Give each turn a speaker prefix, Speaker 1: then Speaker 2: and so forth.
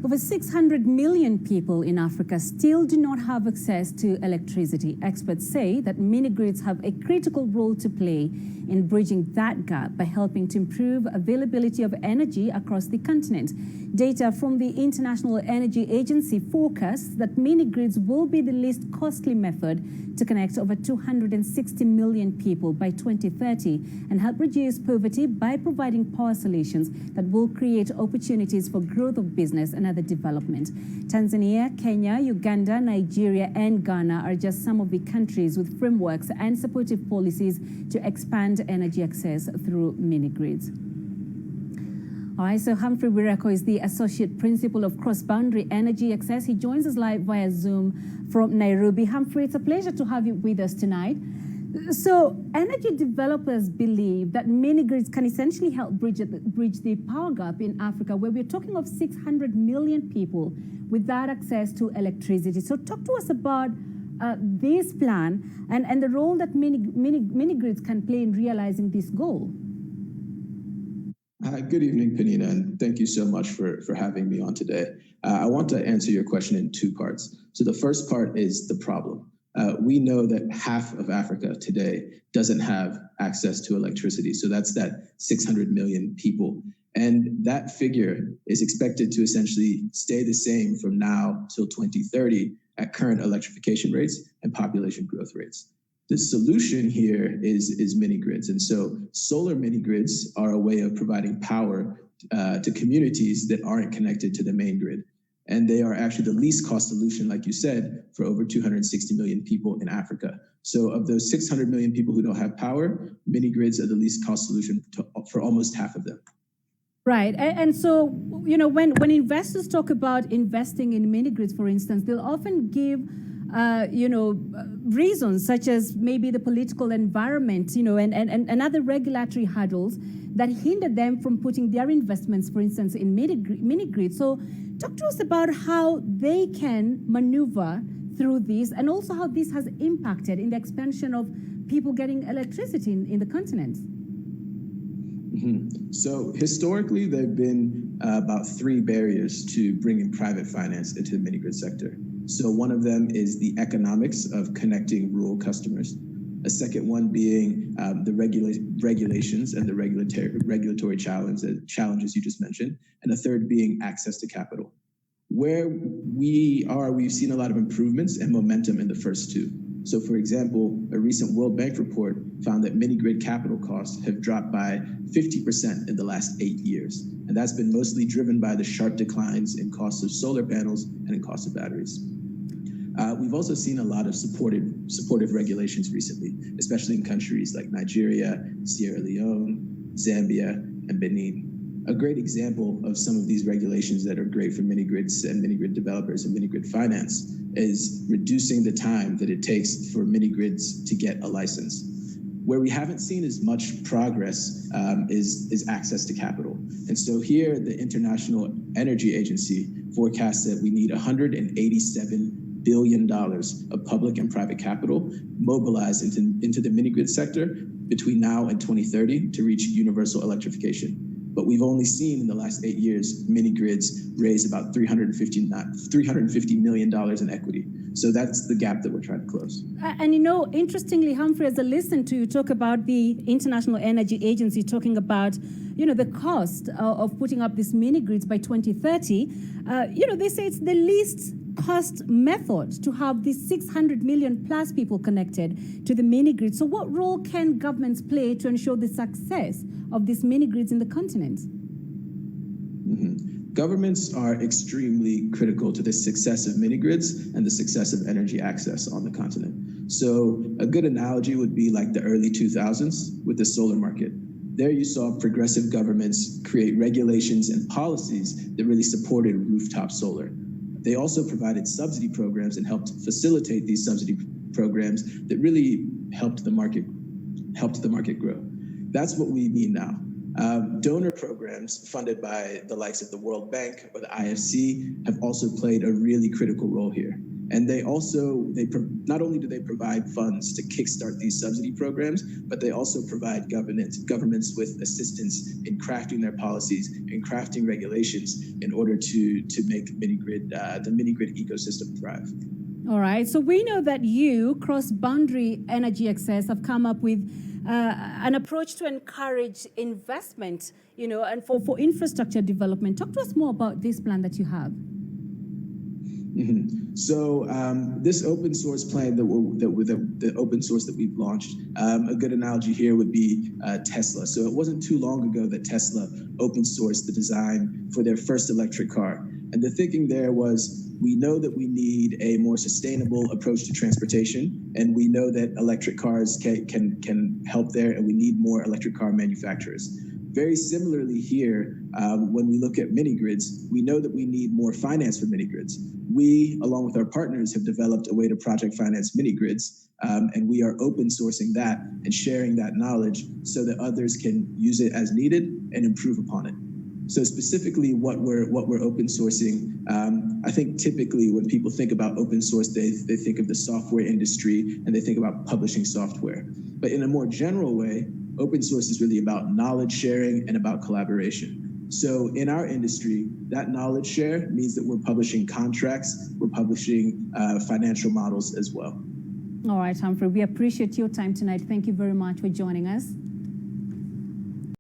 Speaker 1: Over 600 million people in Africa still do not have access to electricity. Experts say that mini-grids have a critical role to play in bridging that gap by helping to improve availability of energy across the continent. Data from the International Energy Agency forecasts that mini-grids will be the least costly method to connect over 260 million people by 2030 and help reduce poverty by providing power solutions that will create opportunities for growth of business and other development. Tanzania, Kenya, Uganda, Nigeria, and Ghana are just some of the countries with frameworks and supportive policies to expand energy access through mini-grids. All right, so Humphrey Wireko is the Associate Principal of CrossBoundary Energy Access. He joins us live via Zoom from Nairobi. Humphrey, it's a pleasure to have you with us tonight. So energy developers believe that mini-grids can essentially help bridge the power gap in Africa, where we're talking of 600 million people without access to electricity. So talk to us about this plan and the role that mini-grids can play in realizing this goal.
Speaker 2: Good evening, Penina, and thank you so much for having me on today. I want to answer your question in two parts. So the first part is the problem. We know that half of Africa today doesn't have access to electricity. So that's that 600 million people. And that figure is expected to essentially stay the same from now till 2030 at current electrification rates and population growth rates. The solution here is mini-grids. And so solar mini-grids are a way of providing power to communities that aren't connected to the main grid. And they are actually the least cost solution, like you said, for over 260 million people in Africa. So of those 600 million people who don't have power, mini-grids are the least cost solution for almost half of them.
Speaker 1: Right. And so, you know, when investors talk about investing in mini-grids, for instance, they'll often give reasons such as maybe the political environment, and other regulatory hurdles that hinder them from putting their investments, for instance, in mini-grids. So talk to us about how they can maneuver through this and also how this has impacted in the expansion of people getting electricity in the continent.
Speaker 2: Mm-hmm. So historically, there have been about 3 barriers to bringing private finance into the mini-grid sector. So one of them is the economics of connecting rural customers. A second one being the regulations and the regulatory challenges you just mentioned. And a third being access to capital. Where we've seen a lot of improvements and momentum in the first 2. So for example, a recent World Bank report found that mini-grid capital costs have dropped by 50% in the last 8 years. And that's been mostly driven by the sharp declines in costs of solar panels and in costs of batteries. We've also seen a lot of supportive regulations recently, especially in countries like Nigeria, Sierra Leone, Zambia, and Benin. A great example of some of these regulations that are great for mini-grids and mini-grid developers and mini-grid finance is reducing the time that it takes for mini-grids to get a license. Where we haven't seen as much progress is access to capital. And so here, the International Energy Agency forecasts that we need $187 billion of public and private capital mobilized into the mini-grid sector between now and 2030 to reach universal electrification. But we've only seen in the last 8 years, mini-grids raise about $350 million in equity. So that's the gap that we're trying to close.
Speaker 1: And interestingly, Humphrey, as I listen to you talk about the International Energy Agency talking about, the cost of putting up these mini-grids by 2030, they say it's the least cost method to have these 600 million plus people connected to the mini-grid. So what role can governments play to ensure the success of these mini-grids in the continent?
Speaker 2: Mm-hmm. Governments are extremely critical to the success of mini-grids and the success of energy access on the continent. So a good analogy would be like the early 2000s with the solar market. There you saw progressive governments create regulations and policies that really supported rooftop solar. They also provided subsidy programs and helped facilitate these subsidy programs that really helped the market grow. That's what we need now. Donor programs funded by the likes of the World Bank or the IFC have also played a really critical role here. And not only do they provide funds to kickstart these subsidy programs, but they also provide governments with assistance in crafting their policies and crafting regulations in order to make the mini-grid ecosystem thrive.
Speaker 1: All right, so we know that you, CrossBoundary Energy Access, have come up with an approach to encourage investment, and for infrastructure development. Talk to us more about this plan that you have.
Speaker 2: Mm-hmm. So this open source plan the open source that we've launched, a good analogy here would be Tesla. So it wasn't too long ago that Tesla open sourced the design for their first electric car. And the thinking there was, we know that we need a more sustainable approach to transportation, and we know that electric cars can help there, and we need more electric car manufacturers. Very similarly here, when we look at mini-grids, we know that we need more finance for mini-grids. We, along with our partners, have developed a way to project finance mini-grids, and we are open sourcing that and sharing that knowledge so that others can use it as needed and improve upon it. So specifically what we're open sourcing, I think typically when people think about open source, they think of the software industry and they think about publishing software. But in a more general way, open source is really about knowledge sharing and about collaboration. So in our industry, that knowledge share means that we're publishing contracts, we're publishing financial models as well.
Speaker 1: All right, Humphrey, we appreciate your time tonight. Thank you very much for joining us.